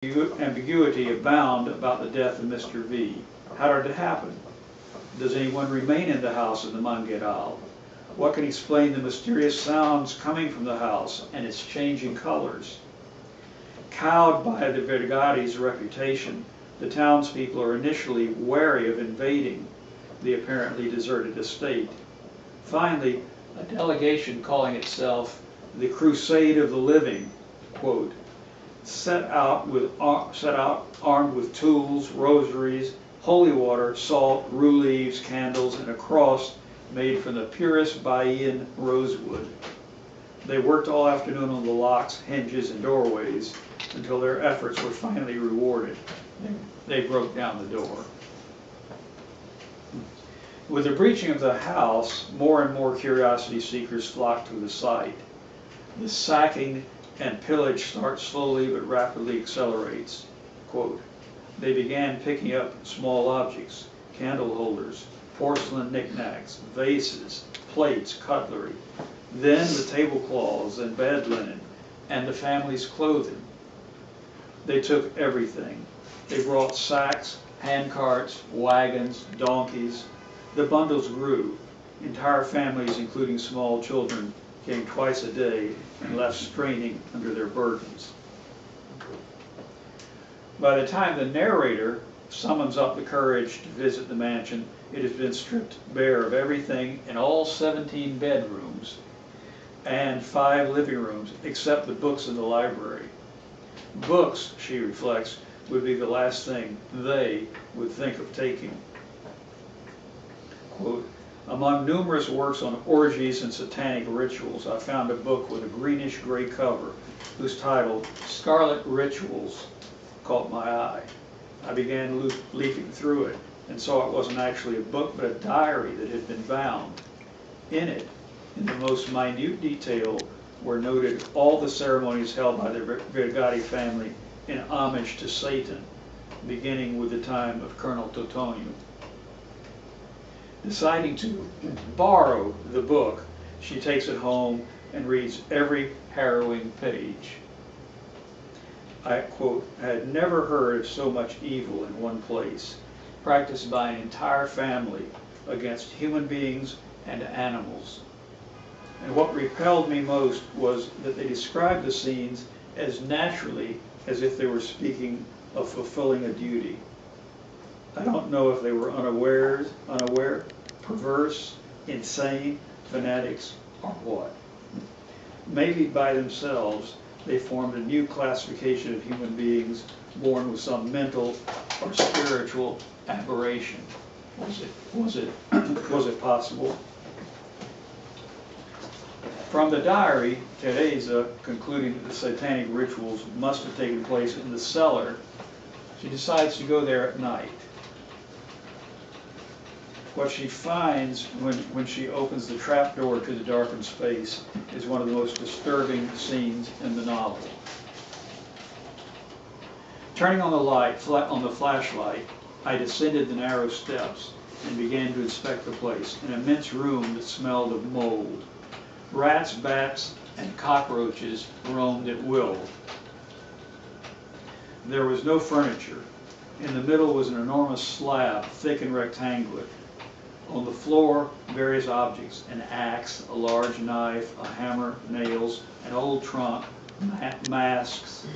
ambiguity abound about the death of Mr. V. How did it happen? Does anyone remain in the house in the Mangueral? What can explain the mysterious sounds coming from the house and its changing colors? Cowed by the Vergari's reputation, the townspeople are initially wary of invading the apparently deserted estate. Finally, a delegation calling itself the Crusade of the Living, quote, set out armed with tools, rosaries, holy water, salt, rue leaves, candles, and a cross made from the purest Bahian rosewood. They worked all afternoon on the locks, hinges, and doorways until their efforts were finally rewarded. They broke down the door. With the breaching of the house, more and more curiosity seekers flocked to the site. The sacking and pillage starts slowly but rapidly accelerates. Quote, they began picking up small objects, candle holders, porcelain knickknacks, vases, plates, cutlery, then the tablecloths and bed linen, and the family's clothing. They took everything. They brought sacks, hand carts, wagons, donkeys. The bundles grew. Entire families, including small children, came twice a day and left straining under their burdens. By the time the narrator summons up the courage to visit the mansion, it has been stripped bare of everything in all 17 bedrooms and 5 living rooms, except the books in the library. Books, she reflects, would be the last thing they would think of taking. Quote, among numerous works on orgies and satanic rituals, I found a book with a greenish-gray cover whose title, Scarlet Rituals, caught my eye. I began leafing through it and saw it wasn't actually a book but a diary that had been bound. In it, in the most minute detail, were noted all the ceremonies held by the Vergari family in homage to Satan, beginning with the time of Colonel Totonio. Deciding to borrow the book, she takes it home and reads every harrowing page. I, quote, had never heard of so much evil in one place, practiced by an entire family against human beings and animals. And what repelled me most was that they described the scenes as naturally as if they were speaking of fulfilling a duty. I don't know if they were unaware, perverse, insane, fanatics, or what. Maybe by themselves they formed a new classification of human beings born with some mental or spiritual aberration. Was it possible? From the diary, Tereza, concluding that the satanic rituals must have taken place in the cellar, she decides to go there at night. What she finds when she opens the trapdoor to the darkened space is one of the most disturbing scenes in the novel. Turning on the light, on the flashlight, I descended the narrow steps and began to inspect the place, an immense room that smelled of mold. Rats, bats, and cockroaches roamed at will. There was no furniture. In the middle was an enormous slab, thick and rectangular. On the floor, various objects, an axe, a large knife, a hammer, nails, an old trunk, masks,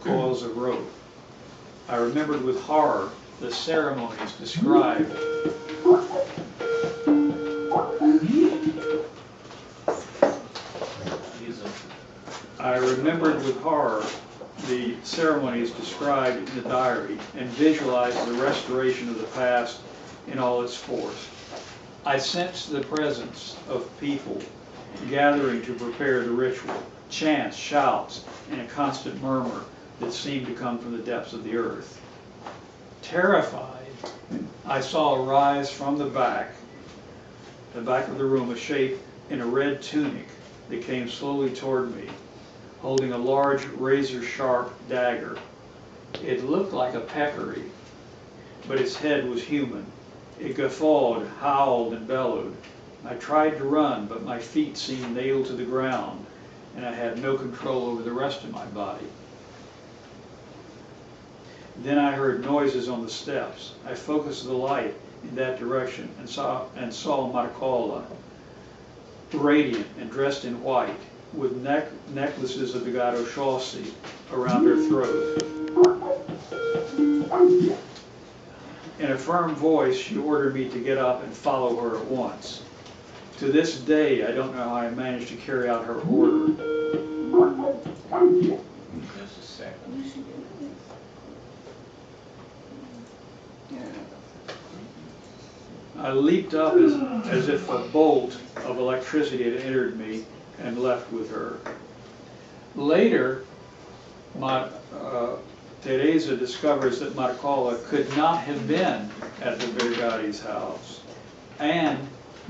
coils of rope. I remembered with horror the ceremonies described. I remembered with horror the ceremonies described in the diary and visualized the restoration of the past in all its force. I sensed the presence of people gathering to prepare the ritual, chants, shouts, and a constant murmur that seemed to come from the depths of the earth. Terrified, I saw arise from the back of the room, a shape in a red tunic that came slowly toward me, holding a large razor-sharp dagger. It looked like a peccary, but its head was human. It guffawed, howled, and bellowed. I tried to run, but my feet seemed nailed to the ground, and I had no control over the rest of my body. Then I heard noises on the steps. I focused the light in that direction and saw Marcola, radiant and dressed in white, with necklaces of Bigado Chaussee around her throat. In a firm voice, she ordered me to get up and follow her at once. To this day, I don't know how I managed to carry out her order. Just a second. I leaped up as if a bolt of electricity had entered me and left with her. Later, Tereza discovers that Marcola could not have been at the Vergati's house, and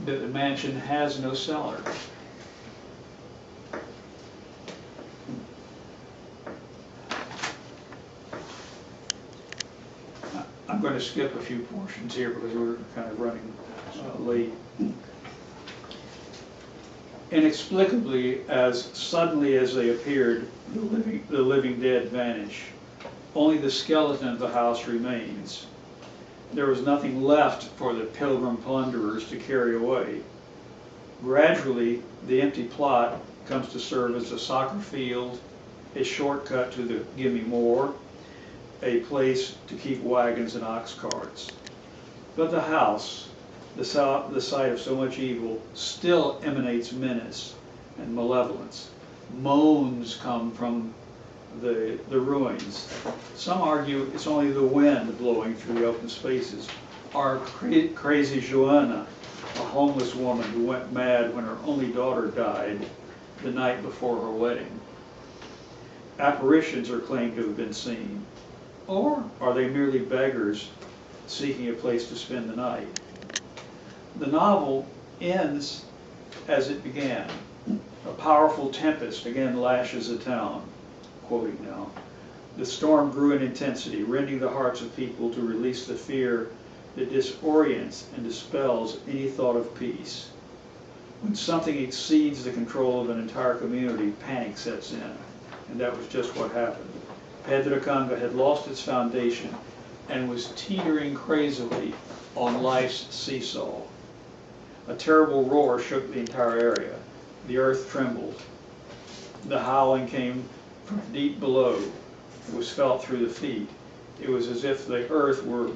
that the mansion has no cellar. I'm going to skip a few portions here because we're kind of running late. Inexplicably, as suddenly as they appeared, the living dead vanish. Only the skeleton of the house remains. There was nothing left for the pilgrim plunderers to carry away. Gradually, the empty plot comes to serve as a soccer field, a shortcut to the Gimme More, a place to keep wagons and ox carts. But the house, the site of so much evil, still emanates menace and malevolence. Moans come from the ruins. Some argue it's only the wind blowing through the open spaces. Or crazy Joanna, a homeless woman who went mad when her only daughter died the night before her wedding. Apparitions are claimed to have been seen. Or are they merely beggars seeking a place to spend the night? The novel ends as it began. A powerful tempest again lashes the town. Quoting now. The storm grew in intensity, rending the hearts of people to release the fear that disorients and dispels any thought of peace. When something exceeds the control of an entire community, panic sets in. And that was just what happened. Pedracanga had lost its foundation and was teetering crazily on life's seesaw. A terrible roar shook the entire area. The earth trembled. The howling came from deep below. It was felt through the feet. It was as if the earth were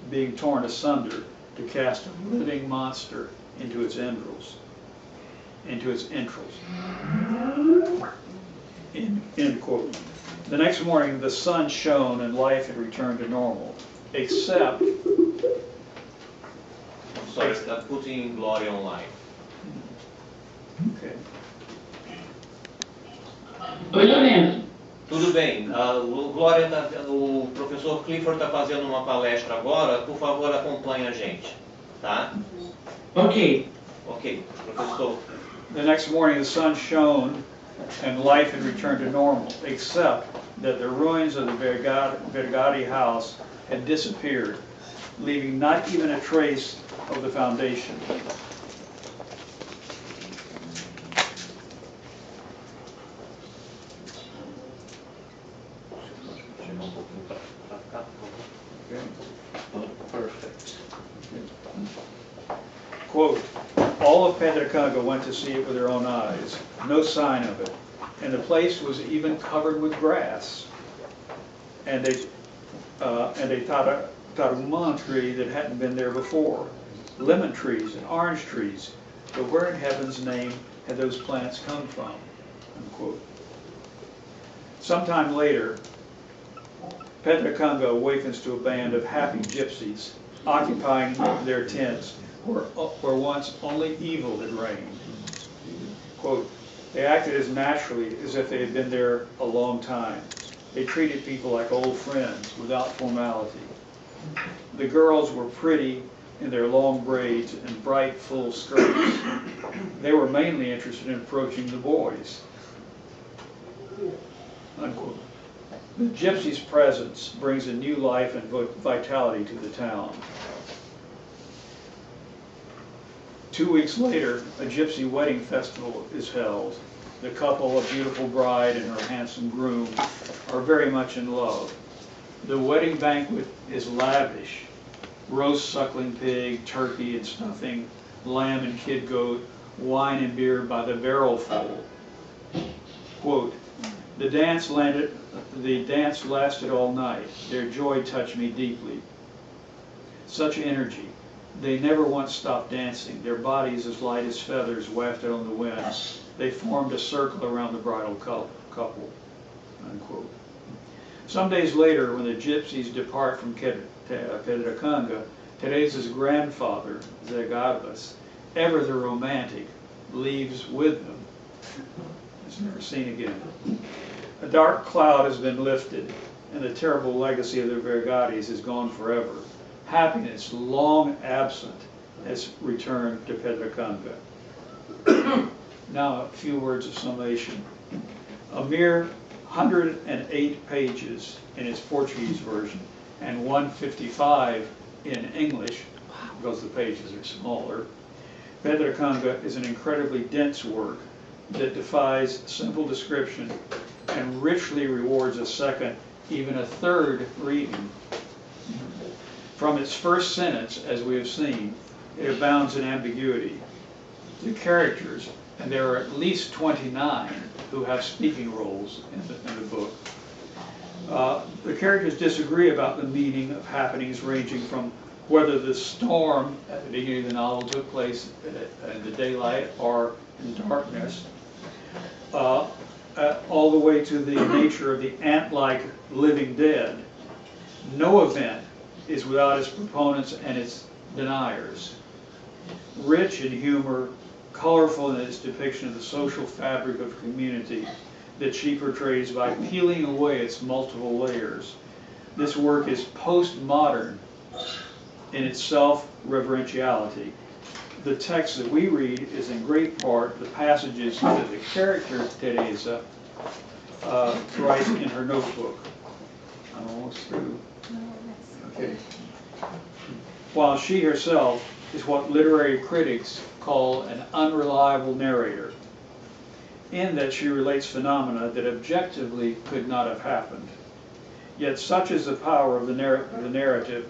being torn asunder to cast a living monster into its entrails. End quote. The next morning, the sun shone and life had returned to normal, except... Sorry, está putting Glory online. Okay. Oi, Lourenço. Tudo bem. Glória, o professor Clifford está fazendo uma palestra agora. Por favor, acompanhe a gente. Tá? Ok. Ok, professor. The next morning, the sun shone and life had returned to normal, except that the ruins of the Vergati house had disappeared, leaving not even a trace of the foundation. Perfect. Quote, all of Pedracanga went to see it with their own eyes. No sign of it. And the place was even covered with grass. And they tarumã tree that hadn't been there before. Lemon trees and orange trees. But where in heaven's name had those plants come from? Unquote. Sometime later, Pedracanga awakens to a band of happy gypsies occupying their tents where once only evil had reigned. Quote, they acted as naturally as if they had been there a long time. They treated people like old friends without formality. The girls were pretty in their long braids and bright, full skirts. They were mainly interested in approaching the boys. Unquote. The gypsy's presence brings a new life and vitality to the town. 2 weeks later, a gypsy wedding festival is held. The couple, a beautiful bride and her handsome groom, are very much in love. The wedding banquet is lavish. Roast suckling pig, turkey and stuffing, lamb and kid goat, wine and beer by the barrelful. Quote, the dance lasted all night. Their joy touched me deeply. Such energy. They never once stopped dancing. Their bodies as light as feathers wafted on the wind. They formed a circle around the bridal couple. Unquote. Some days later, when the gypsies depart from Pedracanga, Tereza's grandfather, Albuez, ever the romantic, leaves with them. It's never seen again. A dark cloud has been lifted, and the terrible legacy of the Vergades is gone forever. Happiness, long absent, has returned to Pedracanga. Now a few words of summation. A mere 108 pages in its Portuguese version and 155 in English, because the pages are smaller. Pedracanga is an incredibly dense work that defies simple description and richly rewards a second, even a third reading. From its first sentence, as we have seen, it abounds in ambiguity. The characters, and there are at least 29 who have speaking roles in the book. The characters disagree about the meaning of happenings ranging from whether the storm at the beginning of the novel took place in the daylight or in darkness, all the way to the nature of the ant-like living dead. No event is without its proponents and its deniers. Rich in humor, colorful in its depiction of the social fabric of community that she portrays by peeling away its multiple layers. This work is postmodern in its self-reverentiality. The text that we read is in great part the passages that the character Tereza writes in her notebook. I'm almost through. Okay. While she herself is what literary critics call an unreliable narrator, in that she relates phenomena that objectively could not have happened. Yet such is the power of the narrative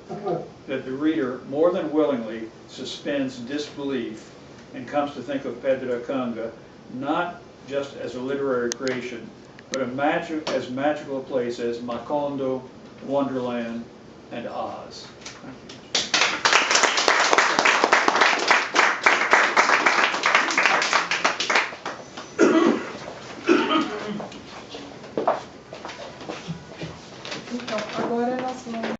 that the reader more than willingly suspends disbelief and comes to think of Pedracanga not just as a literary creation, but as magical a place as Macondo, Wonderland, and Oz. Thank you.